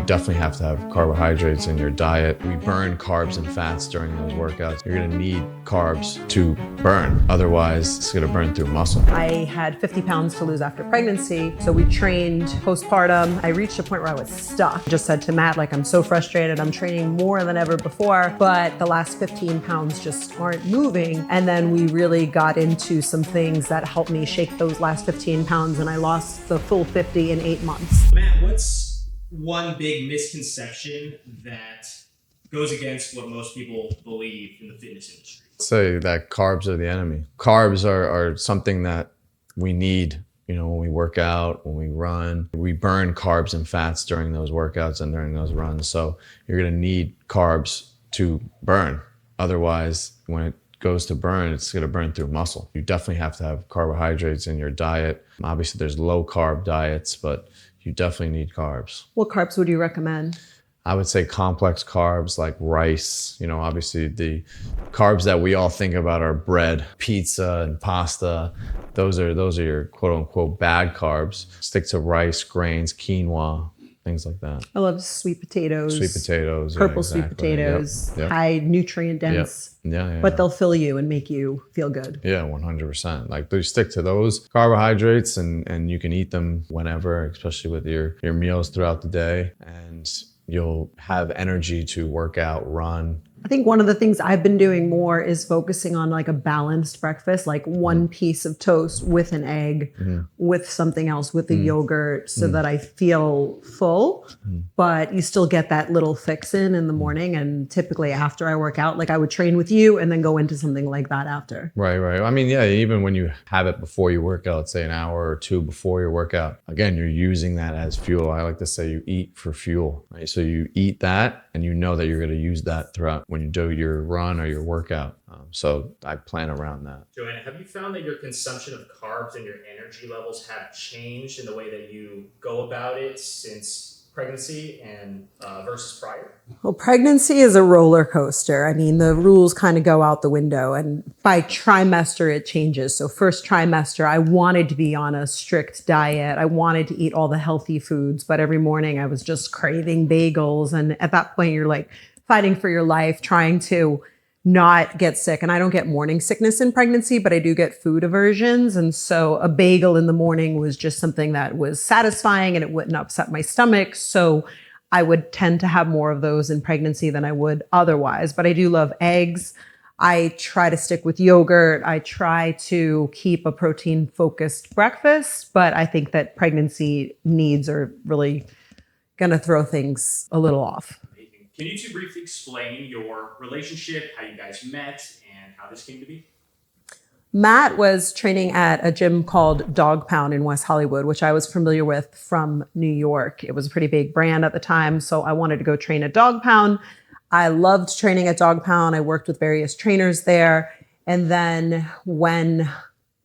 definitely have to have carbohydrates in your diet. We burn carbs and fats during those workouts. You're gonna need carbs to burn. Otherwise, it's gonna burn through muscle. I had 50 pounds to lose after pregnancy, so we trained postpartum. I reached a point where I was stuck. I just said to Matt, like, I'm so frustrated. I'm training more than ever before, but the last 15 pounds just aren't moving. And then we really got into some things that helped me shake those last 15 pounds, and I lost the full 50 in 8 months. Matt, what's one big misconception that goes against what most people believe in the fitness industry? I'd say that carbs are the enemy. Carbs are something that we need, when we work out, when we run. We burn carbs and fats during those workouts and during those runs. So you're gonna need carbs to burn. Otherwise, when it goes to burn, it's gonna burn through muscle. You definitely have to have carbohydrates in your diet. Obviously, there's low carb diets, but you definitely need carbs. What carbs would you recommend? I would say complex carbs like rice. Obviously the carbs that we all think about are bread, pizza, and pasta. Those are your quote unquote bad carbs. Stick to rice, grains, quinoa, things like that. I love sweet potatoes. Sweet potatoes. Purple exactly. sweet potatoes. Yep. High nutrient dense. Yeah. But they'll fill you and make you feel good. Yeah, 100%. Like, you stick to those carbohydrates and you can eat them whenever, especially with your meals throughout the day. And you'll have energy to work out, run. I think one of the things I've been doing more is focusing on like a balanced breakfast, like one piece of toast with an egg, with something else, with a yogurt, so that I feel full, but you still get that little fix in the morning. And typically after I work out, like I would train with you and then go into something like that after. Right. I mean, yeah, even when you have it before you work out, say an hour or two before your workout, again, you're using that as fuel. I like to say you eat for fuel, right? So you eat that and you know that you're going to use that throughout when you do your run or your workout. So I plan around that. JoAnna, have you found that your consumption of carbs and your energy levels have changed in the way that you go about it since pregnancy and versus prior? Well, pregnancy is a roller coaster. I mean, the rules kind of go out the window, and by trimester it changes. So first trimester, I wanted to be on a strict diet. I wanted to eat all the healthy foods, but every morning I was just craving bagels. And at that point you're like fighting for your life, trying to not get sick. And I don't get morning sickness in pregnancy, but I do get food aversions. And so a bagel in the morning was just something that was satisfying and it wouldn't upset my stomach. So I would tend to have more of those in pregnancy than I would otherwise. But I do love eggs. I try to stick with yogurt. I try to keep a protein focused breakfast, but I think that pregnancy needs are really going to throw things a little off. Can you two briefly explain your relationship, how you guys met, and how this came to be? Matt was training at a gym called Dog Pound in West Hollywood, which I was familiar with from New York. It was a pretty big brand at the time, so I wanted to go train at Dog Pound. I loved training at Dog Pound. I worked with various trainers there. And then when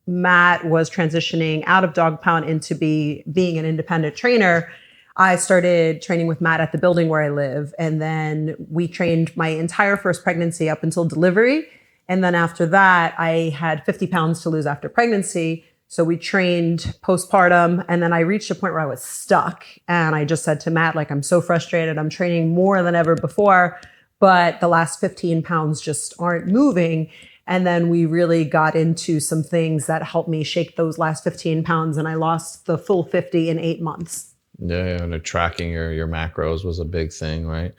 Matt was transitioning out of Dog Pound into being an independent trainer, I started training with Matt at the building where I live. And then we trained my entire first pregnancy up until delivery. And then after that, I had 50 pounds to lose after pregnancy. So we trained postpartum. And then I reached a point where I was stuck. And I just said to Matt, like, I'm so frustrated. I'm training more than ever before, but the last 15 pounds just aren't moving. And then we really got into some things that helped me shake those last 15 pounds. And I lost the full 50 in 8 months. Yeah, and tracking your macros was a big thing, right?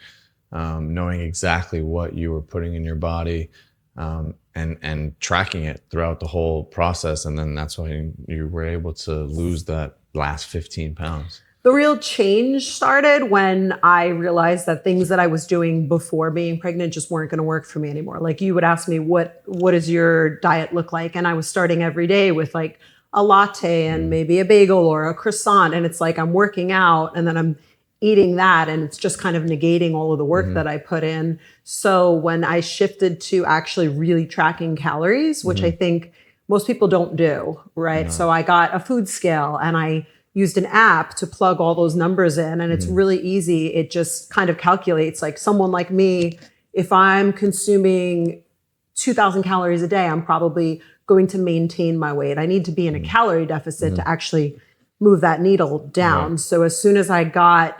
Knowing exactly what you were putting in your body, and tracking it throughout the whole process. And then that's why you were able to lose that last 15 pounds. The real change started when I realized that things that I was doing before being pregnant just weren't going to work for me anymore. Like, you would ask me, what does your diet look like? And I was starting every day with like a latte and maybe a bagel or a croissant. And it's like I'm working out and then I'm eating that, and it's just kind of negating all of the work that I put in. So when I shifted to actually really tracking calories, which I think most people don't do, right? No. So I got a food scale and I used an app to plug all those numbers in, and it's really easy. It just kind of calculates, like someone like me, if I'm consuming 2,000 calories a day, I'm probably going to maintain my weight. I need to be in a calorie deficit to actually move that needle down. Right. So as soon as I got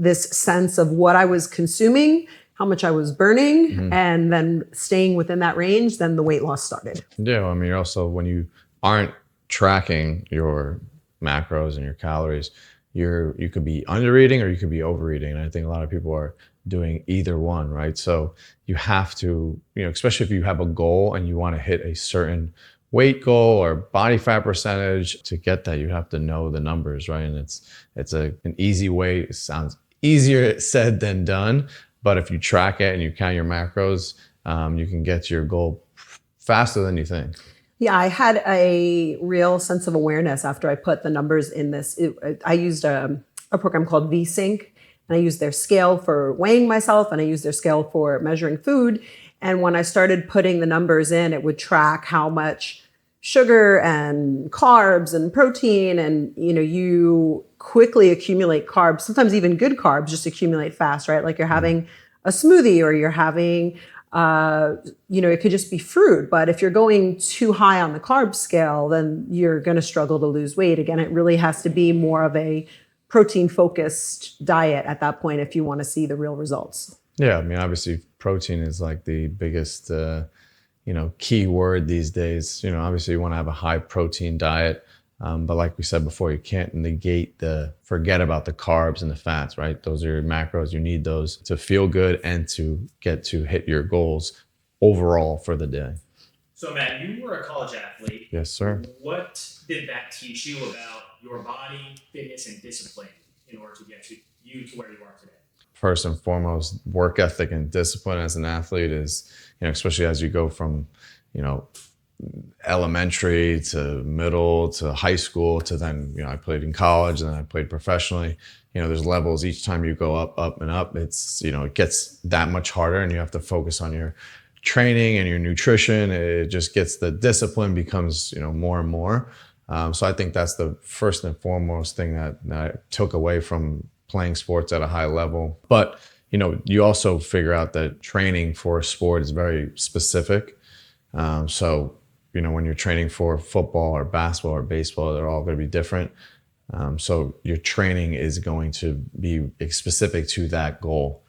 this sense of what I was consuming, how much I was burning, and then staying within that range, then the weight loss started. Yeah, well, I mean, you're also, when you aren't tracking your macros and your calories, you could be under eating or you could be overeating. And I think a lot of people are doing either one, right? So you have to, especially if you have a goal and you want to hit a certain weight goal or body fat percentage, to get that, you have to know the numbers, right? And it's an easy way. It sounds easier said than done, but if you track it and you count your macros, you can get to your goal faster than you think. Yeah, I had a real sense of awareness after I put the numbers in this. I used a program called VSync, and I used their scale for weighing myself, and I used their scale for measuring food. And when I started putting the numbers in, it would track how much sugar and carbs and protein, and you quickly accumulate carbs. Sometimes even good carbs just accumulate fast, right? Like you're having a smoothie, or you're having it could just be fruit. But if you're going too high on the carb scale, then you're going to struggle to lose weight. Again, it really has to be more of a protein focused diet at that point if you want to see the real results. Yeah, I mean, obviously protein is like the biggest key word these days. Obviously you want to have a high protein diet, but like we said before, you can't forget about the carbs and the fats, right? Those are your macros. You need those to feel good and to get to hit your goals overall for the day. So Matt, you were a college athlete. Yes, sir. What did that teach you about your body, fitness, and discipline in order to get you to where you are today? First and foremost, work ethic and discipline as an athlete is, especially as you go from, elementary to middle to high school to then, I played in college and then I played professionally. There's levels each time you go up and up. It's, it gets that much harder, and you have to focus on your training and your nutrition. It just gets, the discipline becomes, more and more. So I think that's the first and foremost thing that I took away from playing sports at a high level. But, you also figure out that training for a sport is very specific. So, when you're training for football or basketball or baseball, they're all going to be different. So your training is going to be specific to that goal,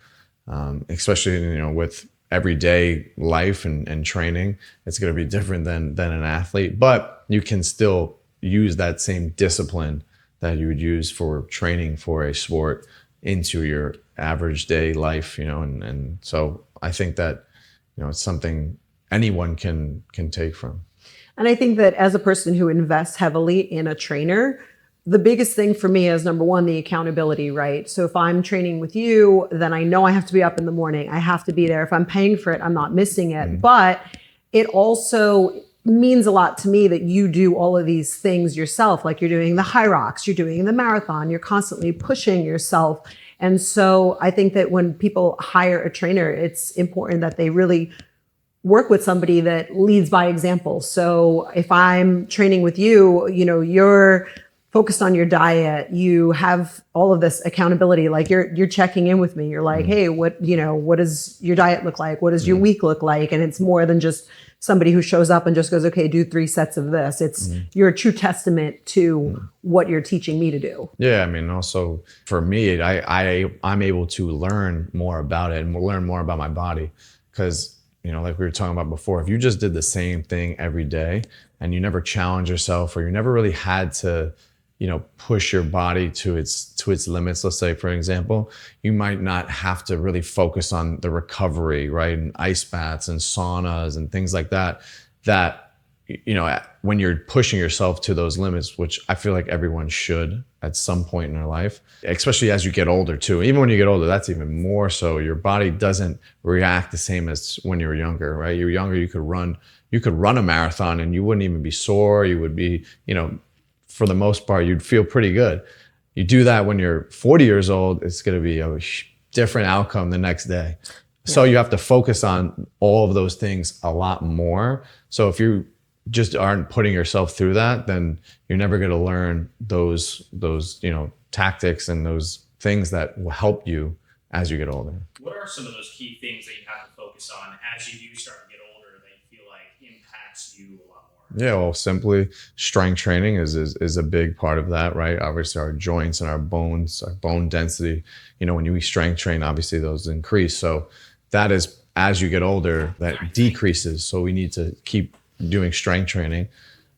especially, with everyday life and training. It's going to be different than an athlete, but you can still use that same discipline that you would use for training for a sport into your average day life, and so I think that, it's something anyone can take from. And I think that as a person who invests heavily in a trainer, the biggest thing for me is, number one, the accountability, right? So if I'm training with you, then I know I have to be up in the morning. I have to be there. If I'm paying for it, I'm not missing it. But it also means a lot to me that you do all of these things yourself. Like you're doing the high rocks, you're doing the marathon, you're constantly pushing yourself. And so I think that when people hire a trainer, it's important that they really work with somebody that leads by example. So if I'm training with you, you're focused on your diet, you have all of this accountability, like you're checking in with me. You're like, hey, what does your diet look like? What does your week look like? And it's more than just somebody who shows up and just goes, okay, do 3 sets of this. It's you're a true testament to what you're teaching me to do. Yeah, I mean, also for me, I'm able to learn more about it and learn more about my body, because like we were talking about before, if you just did the same thing every day and you never challenge yourself, or you never really had to, push your body to its limits, let's say, for example, you might not have to really focus on the recovery, right? And ice baths and saunas and things like that, when you're pushing yourself to those limits, which I feel like everyone should at some point in their life, especially as you get older too. Even when you get older, that's even more so. Your body doesn't react the same as when you were younger, right? You're younger, you could run a marathon and you wouldn't even be sore. You would be, for the most part, you'd feel pretty good. You do that when you're 40 years old, it's going to be a different outcome the next day. Yeah. So you have to focus on all of those things a lot more. So if you just aren't putting yourself through that, then you're never going to learn those tactics and those things that will help you as you get older. What are some of those key things that you have to focus on as you do start to get older that you feel like impacts you a lot more? Yeah, well, simply strength training is a big part of that, right? Obviously, our joints and our bones, our bone density. When you strength train, obviously those increase. So that is as you get older, that decreases. So we need to keep doing strength training.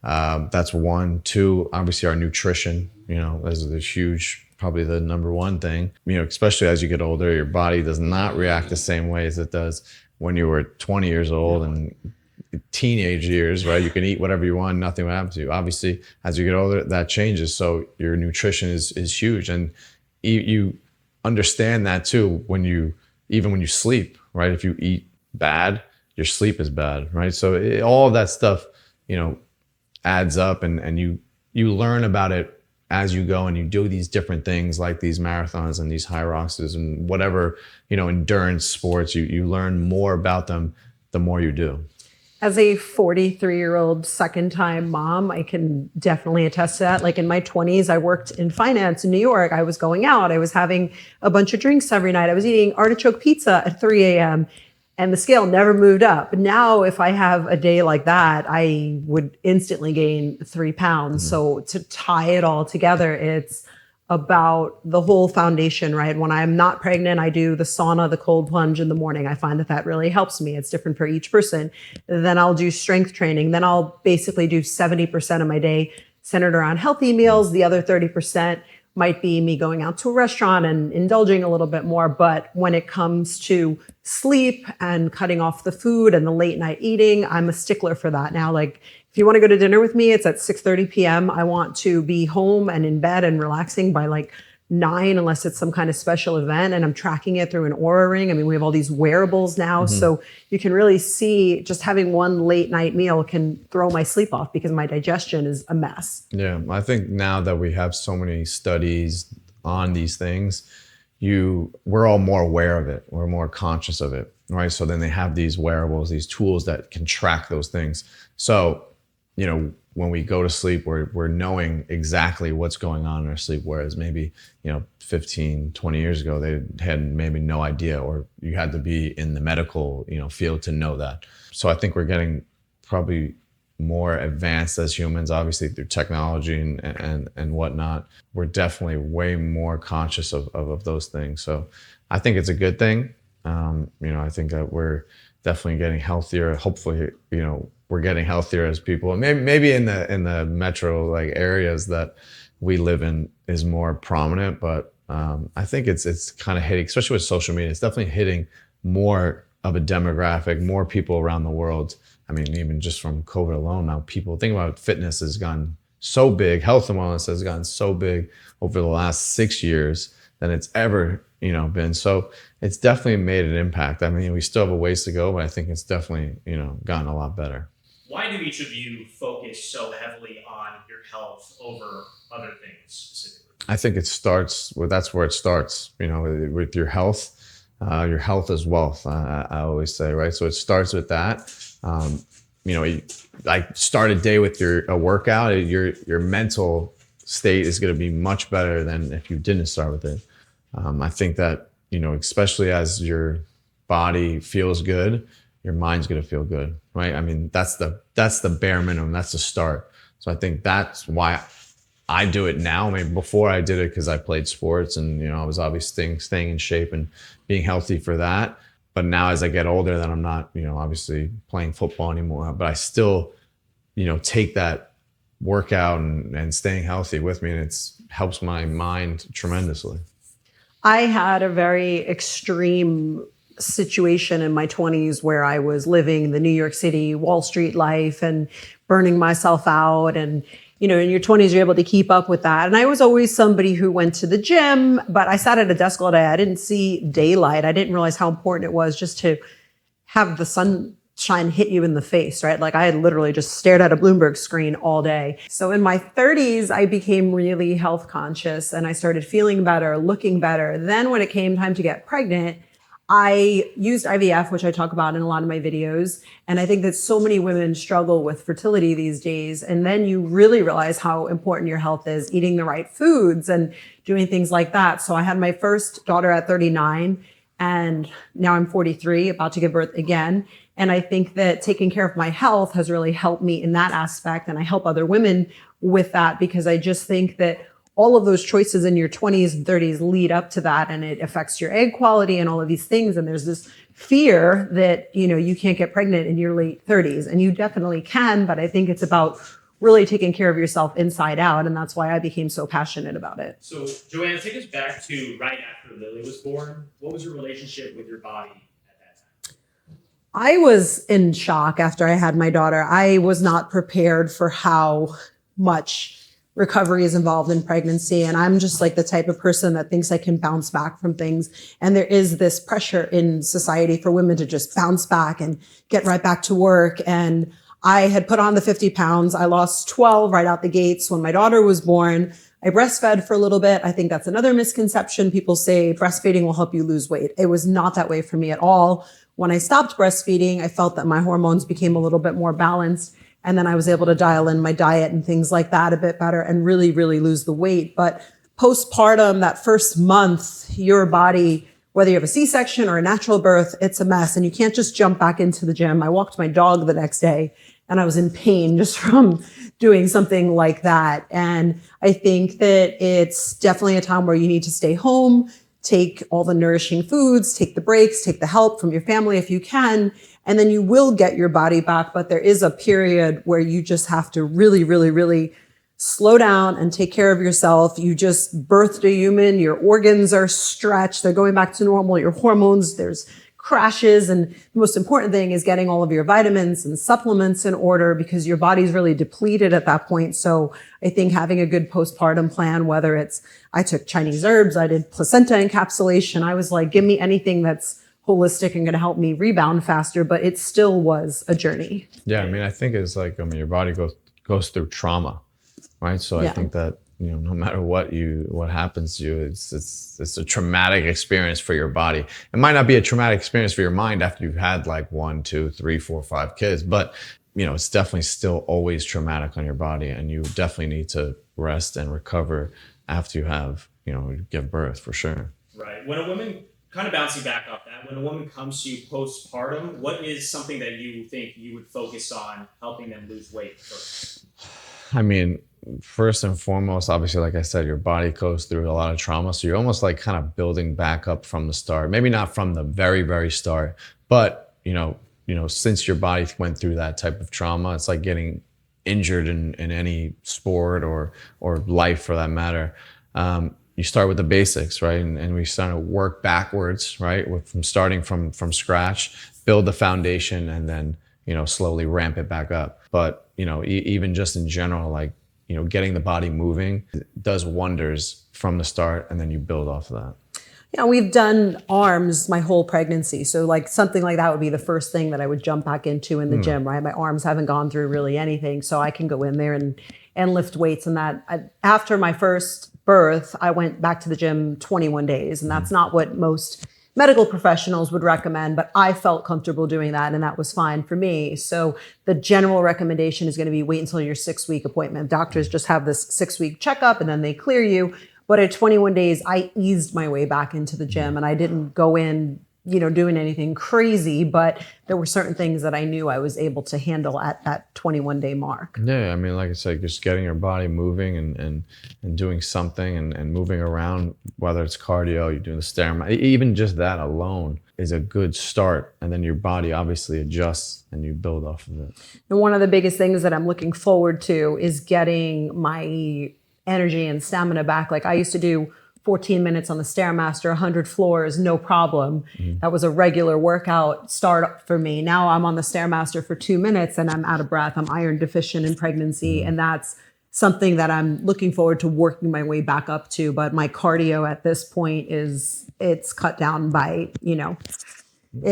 That's one. Two, obviously our nutrition. Is a huge, probably the number one thing. Especially as you get older, your body does not react the same way as it does when you were 20 years old and teenage years, right? You can eat whatever you want, nothing will happen to you. Obviously, as you get older, that changes. So your nutrition is huge, and you understand that too even when you sleep, right? If you eat bad, your sleep is bad, right? So all of that stuff, adds up, and you learn about it as you go, and you do these different things like these marathons and these high roxes and whatever, endurance sports. You learn more about them the more you do. As a 43-year-old second-time mom, I can definitely attest to that. Like in my 20s, I worked in finance in New York. I was going out. I was having a bunch of drinks every night. I was eating artichoke pizza at 3 a.m. and the scale never moved up. Now, if I have a day like that, I would instantly gain 3 pounds. Mm-hmm. So to tie it all together, it's about the whole foundation, right? When I'm not pregnant, I do the sauna, the cold plunge in the morning. I find that really helps me. It's different for each person. Then I'll do strength training. Then I'll basically do 70% of my day centered around healthy meals. The other 30% might be me going out to a restaurant and indulging a little bit more. But when it comes to sleep and cutting off the food and the late night eating, I'm a stickler for that now. Like, if you want to go to dinner with me, it's at 6:30 p.m. I want to be home and in bed and relaxing by like 9, unless it's some kind of special event. And I'm tracking it through an Oura ring. I mean, we have all these wearables now. Mm-hmm. So you can really see just having one late night meal can throw my sleep off because my digestion is a mess. Yeah, I think now that we have so many studies on these things, we're all more aware of it. We're more conscious of it, right? So then they have these wearables, these tools that can track those things. So when we go to sleep, we're knowing exactly what's going on in our sleep. Whereas maybe, 15, 20 years ago, they had maybe no idea, or you had to be in the medical, field to know that. So I think we're getting probably more advanced as humans, obviously through technology and whatnot. We're definitely way more conscious of those things. So I think it's a good thing. I think that we're definitely getting healthier. Hopefully, we're getting healthier as people. Maybe in the metro like areas that we live in is more prominent, but I think it's kind of hitting, especially with social media. It's definitely hitting more of a demographic, more people around the world. I mean, even just from COVID alone, now people think about fitness has gone so big. Health and wellness has gotten so big over the last 6 years than it's ever been. So it's definitely made an impact. I mean, we still have a ways to go, but I think it's definitely gotten a lot better. Why do each of you focus so heavily on your health over other things specifically? I think that's where it starts, with your health. Your health is wealth, I always say, right? So it starts with that. Like start a day with a workout, your mental state is going to be much better than if you didn't start with it. I think that, especially as your body feels good, your mind's going to feel good, right? I mean, that's the bare minimum. That's the start. So I think that's why I do it now. Maybe before I did it because I played sports and, I was obviously staying in shape and being healthy for that. But now as I get older, then I'm not, obviously playing football anymore, but I still, take that workout and staying healthy with me, and it's helps my mind tremendously. I had a very extreme situation in my 20s where I was living the New York City Wall Street life and burning myself out. And, in your 20s, you're able to keep up with that. And I was always somebody who went to the gym, but I sat at a desk all day. I didn't see daylight. I didn't realize how important it was just to have the sunshine hit you in the face, right? Like I had literally just stared at a Bloomberg screen all day. So in my 30s, I became really health conscious and I started feeling better, looking better. Then when it came time to get pregnant, I used IVF, which I talk about in a lot of my videos. And I think that so many women struggle with fertility these days. And then you really realize how important your health is, eating the right foods and doing things like that. So I had my first daughter at 39 and now I'm 43, about to give birth again. And I think that taking care of my health has really helped me in that aspect. And I help other women with that because I just think that all of those choices in your 20s and 30s lead up to that, and it affects your egg quality and all of these things. And there's this fear that, you can't get pregnant in your late 30s, and you definitely can, but I think it's about really taking care of yourself inside out. And that's why I became so passionate about it. So JoAnna, take us back to right after Lily was born. What was your relationship with your body at that time? I was in shock after I had my daughter. I was not prepared for how much recovery is involved in pregnancy. And I'm just like the type of person that thinks I can bounce back from things. And there is this pressure in society for women to just bounce back and get right back to work. And I had put on the 50 pounds. I lost 12 right out the gates when my daughter was born. I breastfed for a little bit. I think that's another misconception. People say breastfeeding will help you lose weight. It was not that way for me at all. When I stopped breastfeeding, I felt that my hormones became a little bit more balanced. And then I was able to dial in my diet and things like that a bit better and really, really lose the weight. But postpartum, that first month, your body, whether you have a C-section or a natural birth, it's a mess. And you can't just jump back into the gym. I walked my dog the next day and I was in pain just from doing something like that. And I think that it's definitely a time where you need to stay home, take all the nourishing foods, take the breaks, take the help from your family if you can, and then you will get your body back. But there is a period where you just have to really, really, really slow down and take care of yourself. You just birthed a human, your organs are stretched, they're going back to normal, your hormones, there's crashes. And the most important thing is getting all of your vitamins and supplements in order because your body's really depleted at that point. So I think having a good postpartum plan, whether it's, I took Chinese herbs, I did placenta encapsulation. I was like, give me anything that's holistic and going to help me rebound faster, but it still was a journey. Yeah. I mean, I think it's like, your body goes through trauma, right? So I think that, no matter what happens to you, it's a traumatic experience for your body. It might not be a traumatic experience for your mind after you've had like 1, 2, 3, 4, 5 kids, but it's definitely still always traumatic on your body, and you definitely need to rest and recover after you have, give birth for sure. Right. When a woman, kind of bouncing back off that, when a woman comes to you postpartum, what is something that you think you would focus on helping them lose weight first? I mean, first and foremost, obviously, like I said, your body goes through a lot of trauma. So you're almost like kind of building back up from the start. Maybe not from the very, very start, but, since your body went through that type of trauma, it's like getting injured in any sport or life for that matter. You start with the basics, right? And we start to work backwards, right? From starting from scratch, build the foundation, and then, slowly ramp it back up. But, even just in general, like, getting the body moving does wonders from the start, and then you build off of that. Yeah, we've done arms my whole pregnancy. So like something like that would be the first thing that I would jump back into in the gym, right? My arms haven't gone through really anything. So I can go in there and lift weights. And after my first birth, I went back to the gym 21 days. And that's not what most medical professionals would recommend, but I felt comfortable doing that, and that was fine for me. So the general recommendation is going to be wait until your 6-week appointment. Doctors just have this 6-week checkup and then they clear you. But at 21 days, I eased my way back into the gym, and I didn't go in, doing anything crazy, but there were certain things that I knew I was able to handle at that 21-day mark. Yeah, I mean, like I said, just getting your body moving and doing something and moving around, whether it's cardio, you're doing the stairmaster, even just that alone is a good start. And then your body obviously adjusts and you build off of it. And one of the biggest things that I'm looking forward to is getting my energy and stamina back. Like I used to do 14 minutes on the Stairmaster, 100 floors, no problem. That was a regular workout start for me. Now I'm on the Stairmaster for 2 minutes and I'm out of breath. I'm iron deficient in pregnancy. And that's something that I'm looking forward to working my way back up to. But my cardio at this point it's cut down by,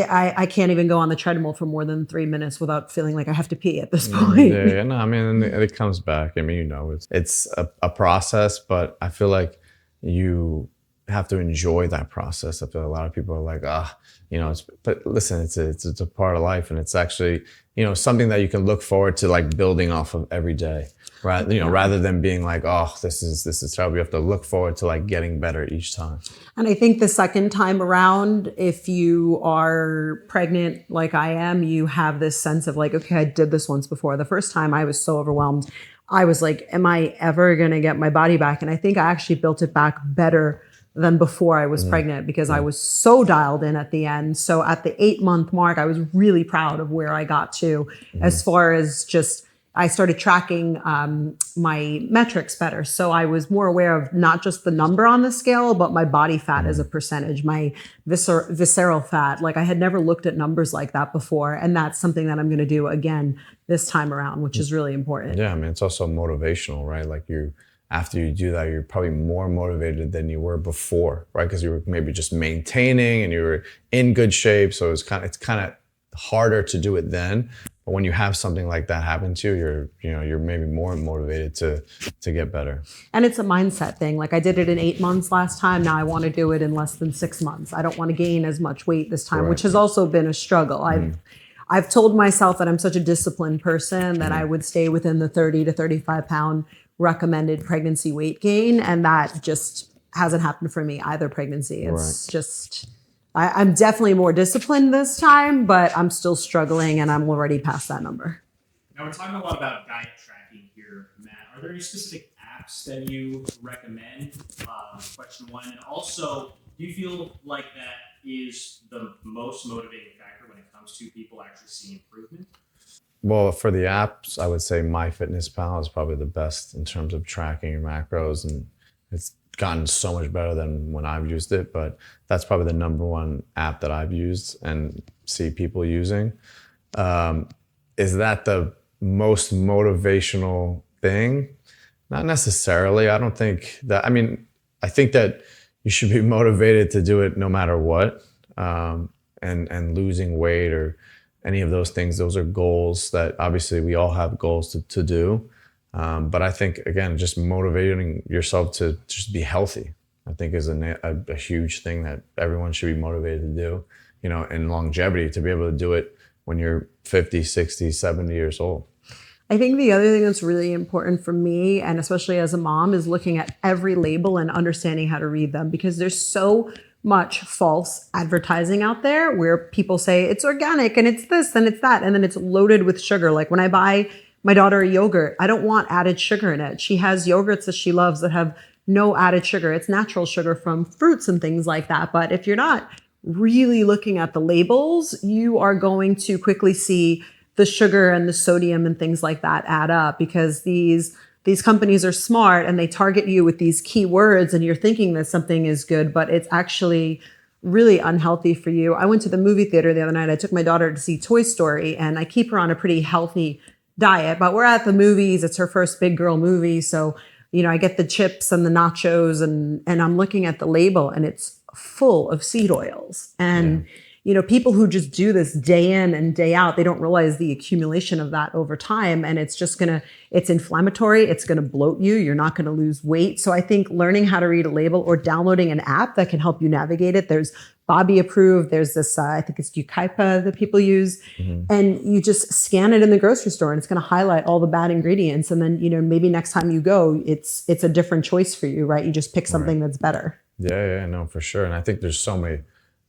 I can't even go on the treadmill for more than 3 minutes without feeling like I have to pee at this point. Yeah, no, I mean, it comes back. I mean, it's a process, but I feel like you have to enjoy that process. I feel a lot of people are like, but listen, it's a part of life, and it's actually, something that you can look forward to, like building off of every day. rather than being like, oh, this is terrible. You have to look forward to like getting better each time. And I think the second time around, if you are pregnant like I am, you have this sense of like, okay, I did this once before. The first time I was so overwhelmed. I was like, am I ever going to get my body back? And I think I actually built it back better than before I was pregnant because I was so dialed in at the end. So at the 8-month mark, I was really proud of where I got to as far as just, I started tracking my metrics better. So I was more aware of not just the number on the scale, but my body fat as a percentage, my visceral fat. Like I had never looked at numbers like that before. And that's something that I'm going to do again this time around, which is really important. Yeah, I mean, it's also motivational, right? Like after you do that, you're probably more motivated than you were before, right? Because you were maybe just maintaining and you were in good shape. So it's kind of harder to do it then. But when you have something like that happen to you, you're maybe more motivated to get better. And it's a mindset thing. Like I did it in 8 months last time. Now I want to do it in less than 6 months. I don't want to gain as much weight this time, which has also been a struggle. I've told myself that I'm such a disciplined person that I would stay within the 30 to 35 pound recommended pregnancy weight gain. And that just hasn't happened for me either pregnancy. It's just, I'm definitely more disciplined this time, but I'm still struggling and I'm already past that number. Now we're talking a lot about diet tracking here, Matt. Are there any specific apps that you recommend? Question one. And also, do you feel like that is the most motivating factor when it comes to people actually seeing improvement? Well, for the apps, I would say MyFitnessPal is probably the best in terms of tracking your macros, and it's gotten so much better than when I've used it, but that's probably the number one app that I've used and see people using. Is that the most motivational thing? Not necessarily. I don't think that, I think that you should be motivated to do it no matter what, and losing weight or any of those things. Those are goals that obviously we all have goals to do. But I think, again, just motivating yourself to just be healthy, I think is a huge thing that everyone should be motivated to do, and longevity, to be able to do it when you're 50, 60, 70 years old. I think the other thing that's really important for me, and especially as a mom, is looking at every label and understanding how to read them, because there's so much false advertising out there where people say it's organic and it's this and it's that, and then it's loaded with sugar. Like when I buy my daughter a yogurt, I don't want added sugar in it. She has yogurts that she loves that have no added sugar. It's natural sugar from fruits and things like that. But if you're not really looking at the labels, you are going to quickly see the sugar and the sodium and things like that add up, because these companies are smart and they target you with these keywords and you're thinking that something is good, but it's actually really unhealthy for you. I went to the movie theater the other night. I took my daughter to see Toy Story, and I keep her on a pretty healthy diet, but we're at the movies. It's her first big girl movie. So, I get the chips and the nachos and I'm looking at the label and it's full of seed oils. And people who just do this day in and day out, they don't realize the accumulation of that over time. And it's just it's inflammatory. It's going to bloat you. You're not going to lose weight. So I think learning how to read a label or downloading an app that can help you navigate it. There's Bobby approved. There's this, I think it's Yucaipa that people use. And you just scan it in the grocery store and it's going to highlight all the bad ingredients. And then, maybe next time you go, it's a different choice for you, right? You just pick something that's better. Yeah, no, for sure. And I think there's so many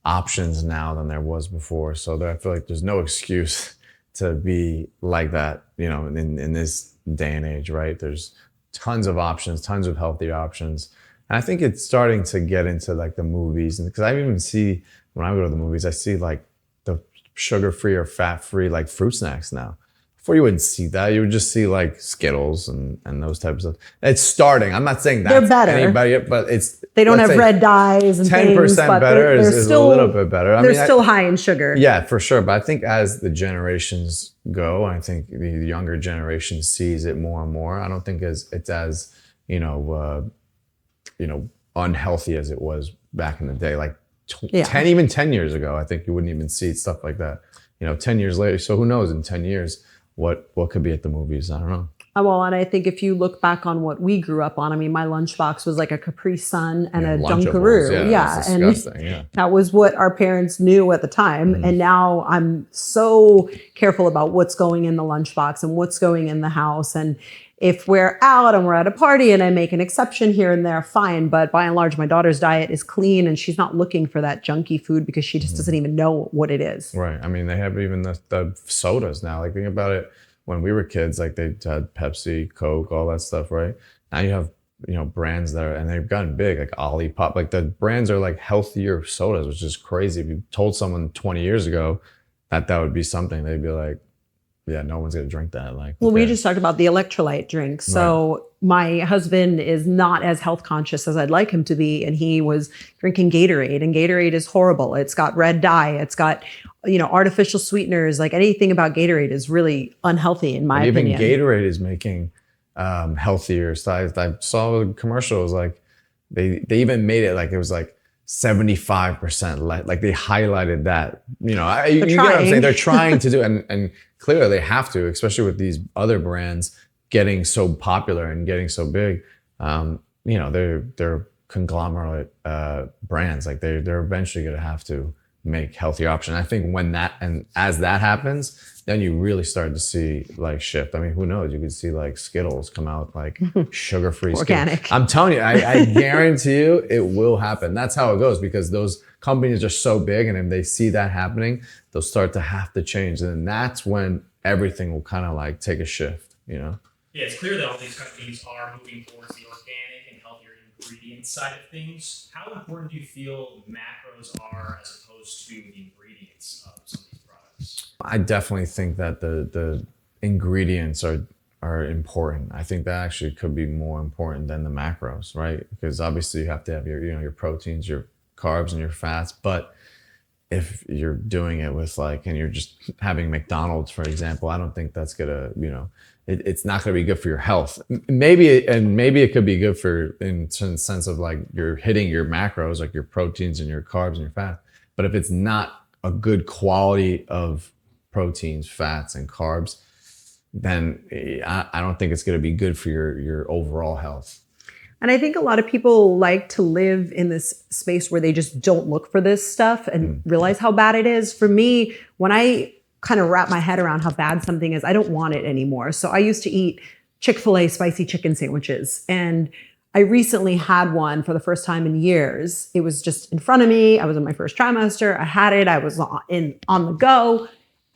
options now than there was before. So I feel like there's no excuse to be like that, in this day and age, right? There's tons of options, tons of healthy options. And I think it's starting to get into like the movies, and because I even see, when I go to the movies, I see like the sugar-free or fat-free like fruit snacks now. Before you wouldn't see that. You would just see like Skittles and those types of. It's starting. I'm not saying that's they're better. Anybody, but they don't have red dyes and 10% things, but better is still, a little bit better. They're still high in sugar. Yeah, for sure. But I think as the generations go, I think the younger generation sees it more and more. I don't think it's as unhealthy as it was back in the day. Like 10 years ago, I think you wouldn't even see stuff like that. 10 years later. So who knows in 10 years. What could be at the movies? I don't know. Well, and I think if you look back on what we grew up on, I mean, my lunchbox was like a Capri Sun and a Lunchables. Dunkaroo. Yeah, that's And disgusting. Yeah. that was what our parents knew at the time. And now I'm so careful about what's going in the lunchbox and what's going in the house. And if we're out and we're at a party and I make an exception here and there, fine. But by and large, my daughter's diet is clean and she's not looking for that junky food because she just doesn't even know what it is. Right. I mean, they have even the sodas now. Like, think about it. When we were kids, like, they had Pepsi, Coke, all that stuff, right? Now you have, brands that are, and they've gotten big, like Olipop. Like, the brands are like healthier sodas, which is crazy. If you told someone 20 years ago that would be something, they'd be like, yeah, no one's going to drink that. Like, well, okay. we just talked about the electrolyte drink. So my husband is not as health conscious as I'd like him to be. And he was drinking Gatorade, and Gatorade is horrible. It's got red dye. It's got, artificial sweeteners. Like, anything about Gatorade is really unhealthy in my opinion. Even Gatorade is making healthier styles. I saw a commercial. It was like, they even made it like it was like 75% less. Like, they highlighted that, you get what I'm saying? They're trying to do, and clearly they have to, especially with these other brands getting so popular and getting so big. They're conglomerate brands. Like, they're eventually going to have to make healthier options. I think as that happens, then you really start to see like shift. I mean, who knows? You could see like Skittles come out like sugar-free organic. Skittles. I'm telling you, I guarantee you it will happen. That's how it goes, because those companies are so big, and if they see that happening, they'll start to have to change. And then that's when everything will kind of like take a shift, Yeah, it's clear that all these companies are moving towards the organic and healthier ingredient side of things. How important do you feel macros are as opposed to the ingredients of some of these products? I definitely think that the ingredients are important. I think that actually could be more important than the macros, right? Because obviously you have to have your proteins, your carbs, and your fats. But if you're doing it with and you're just having McDonald's, for example, I don't think that's gonna, it's not gonna be good for your health. Maybe it could be good in the sense of like you're hitting your macros, like your proteins and your carbs and your fat. But if it's not a good quality of proteins, fats, and carbs, then I don't think it's going to be good for your overall health. And I think a lot of people like to live in this space where they just don't look for this stuff and realize how bad it is. For me, when I kind of wrap my head around how bad something is, I don't want it anymore. So I used to eat Chick-fil-A spicy chicken sandwiches, and I recently had one for the first time in years. It was just in front of me. I was in my first trimester. I had it. I was on the go.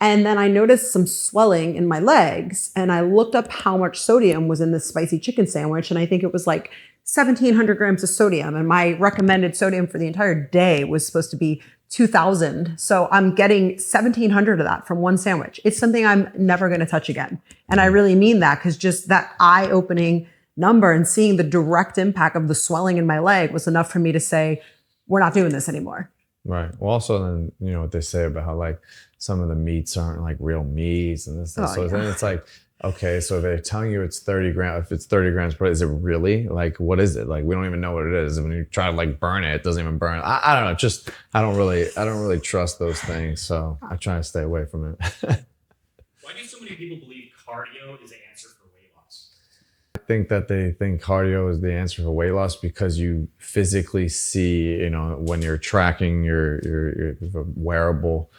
And then I noticed some swelling in my legs, and I looked up how much sodium was in this spicy chicken sandwich. And I think it was like 1,700 grams of sodium. And my recommended sodium for the entire day was supposed to be 2,000. So I'm getting 1,700 of that from one sandwich. It's something I'm never going to touch again. And I really mean that, because just that eye-opening number and seeing the direct impact of the swelling in my leg was enough for me to say, we're not doing this anymore. Right. Well, also then, what they say about how like some of the meats aren't like real meats and this stuff. Then it's like, okay, so if they're telling you it's 30 grams, if it's 30 grams per, is it really? Like, what is it? Like, we don't even know what it is. When you try to like burn it, it doesn't even burn. I don't know. I don't really trust those things. So I try to stay away from it. Why do so many people believe cardio is the answer for weight loss? I think that they think cardio is the answer for weight loss because you physically see, when you're tracking your wearable,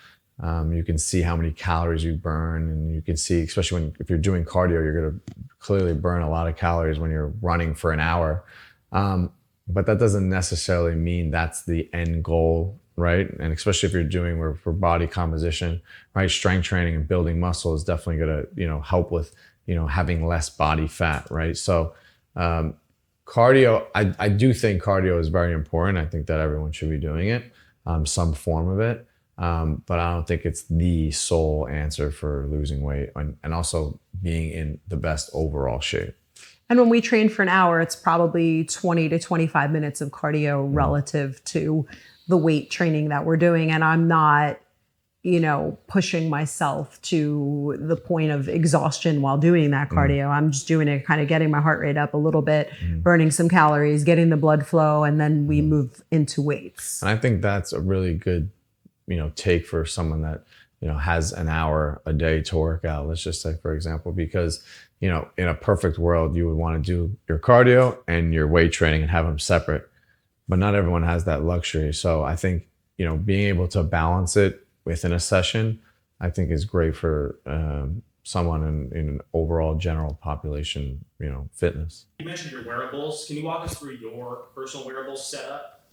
you can see how many calories you burn, and you can see, especially if you're doing cardio, you're going to clearly burn a lot of calories when you're running for an hour. But that doesn't necessarily mean that's the end goal, right? And especially if you're doing for body composition, right? Strength training and building muscle is definitely going to, help with, having less body fat, right? So cardio, I do think cardio is very important. I think that everyone should be doing it, some form of it. But I don't think it's the sole answer for losing weight and also being in the best overall shape. And when we train for an hour, it's probably 20 to 25 minutes of cardio relative to the weight training that we're doing. And I'm not, pushing myself to the point of exhaustion while doing that cardio. I'm just doing it, kind of getting my heart rate up a little bit, burning some calories, getting the blood flow, and then we move into weights. And I think that's a really good take for someone that, has an hour a day to work out. Let's just say, for example, because, in a perfect world, you would want to do your cardio and your weight training and have them separate. But not everyone has that luxury. So I think, being able to balance it within a session, I think is great for someone in an overall general population, fitness. You mentioned your wearables. Can you walk us through your personal wearables setup?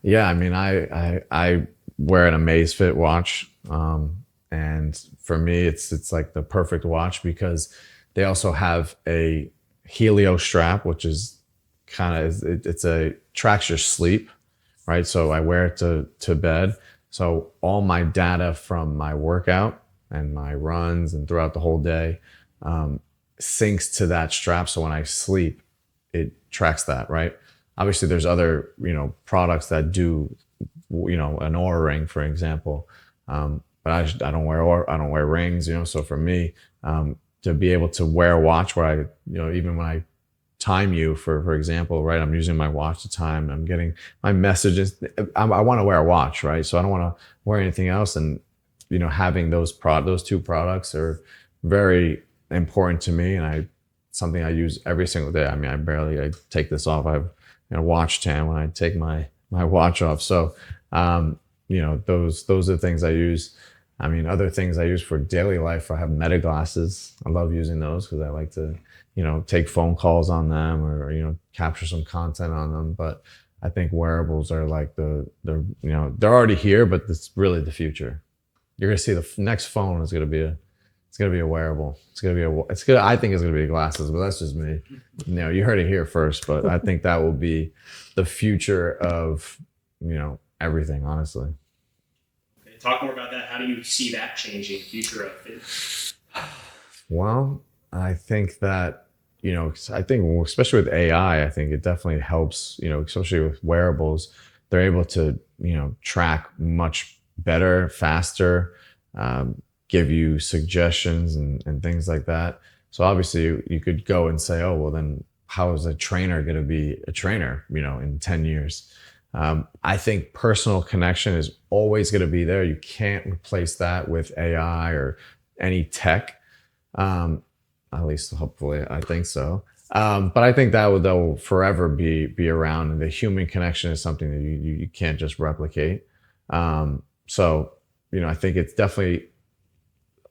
Yeah, I mean, I wear an Amazfit watch, and for me, it's like the perfect watch because they also have a Helio strap, which is tracks your sleep, right? So I wear it to bed. So all my data from my workout and my runs and throughout the whole day syncs to that strap. So when I sleep, it tracks that, right? Obviously, there's other products that do an Oura ring, for example, but I don't wear rings, So for me, to be able to wear a watch where I even when I time you, for example, right, I'm using my watch to time, I'm getting my messages. I want to wear a watch, right? So I don't want to wear anything else. And having those two products are very important to me, and something I use every single day. I mean, I take this off. I have watch tan when I take my watch off. So those are things I use. I mean, other things I use for daily life, I have Meta glasses. I love using those because I like to take phone calls on them or capture some content on them. But I think wearables are like they're already here, but it's really the future. You're gonna see the next phone is gonna be a wearable. I think it's gonna be glasses, but that's just me. You heard it here first, but I think that will be the future of everything, honestly. Okay, talk more about that. How do you see that changing future of fitness? Well, I think that especially with AI, I think it definitely helps, especially with wearables, they're able to, track much better, faster, give you suggestions and things like that. So obviously you could go and say, oh, well then how is a trainer going to be a trainer, in 10 years? I think personal connection is always going to be there. You can't replace that with AI or any tech. At least hopefully, I think so. But I think that will forever be around, and the human connection is something that you can't just replicate. So I think it's definitely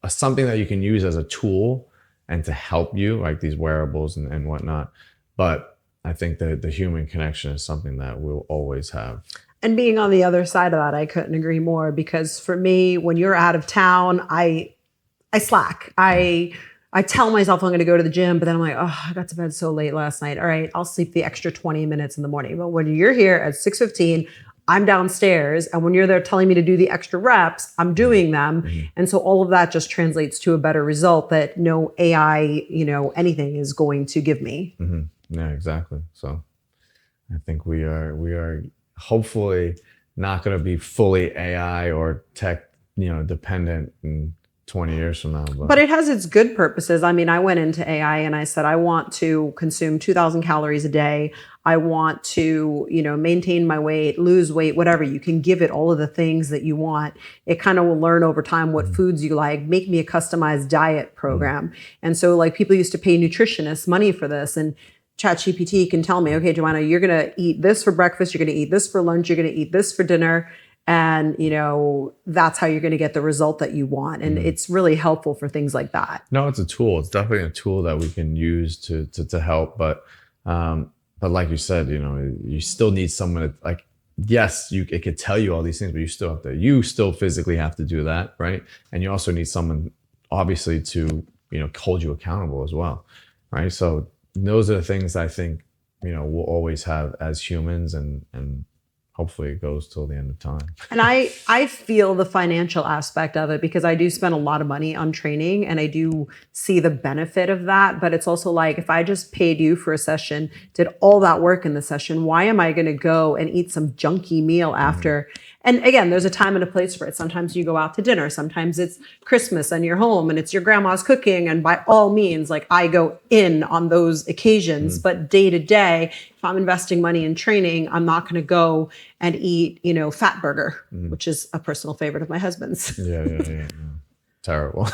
something that you can use as a tool and to help you, like these wearables and whatnot. But I think that the human connection is something that we'll always have. And being on the other side of that, I couldn't agree more, because for me, when you're out of town, I slack. I tell myself I'm going to go to the gym, but then I'm like, oh, I got to bed so late last night. All right, I'll sleep the extra 20 minutes in the morning. But when you're here at 6:15, I'm downstairs. And when you're there telling me to do the extra reps, I'm doing them. Mm-hmm. And so all of that just translates to a better result that no AI, anything is going to give me. Mm-hmm. Yeah, exactly. So I think we are hopefully not going to be fully AI or tech, dependent and 20 years from now. But it has its good purposes. I mean, I went into AI and I said, I want to consume 2,000 calories a day. I want to, maintain my weight, lose weight, whatever. You can give it all of the things that you want. It kind of will learn over time what foods you like, make me a customized diet program. And so like people used to pay nutritionists money for this, and ChatGPT can tell me, okay, JoAnna, you're going to eat this for breakfast. You're going to eat this for lunch. You're going to eat this for dinner. And, that's how you're going to get the result that you want. And it's really helpful for things like that. No, it's a tool. It's definitely a tool that we can use to help. But like you said, you still need someone to, yes, it could tell you all these things, but you still physically have to do that. Right. And you also need someone obviously to, hold you accountable as well. Right. So those are the things I think, we'll always have as humans, and hopefully it goes till the end of time. And I feel the financial aspect of it, because I do spend a lot of money on training and I do see the benefit of that. But it's also like, if I just paid you for a session, did all that work in the session, why am I going to go and eat some junky meal after? And again, there's a time and a place for it. Sometimes you go out to dinner. Sometimes it's Christmas and you're home and it's your grandma's cooking. And by all means, I go in on those occasions. But day to day, if I'm investing money in training, I'm not going to go and eat, fat burger, which is a personal favorite of my husband's. Yeah. Terrible.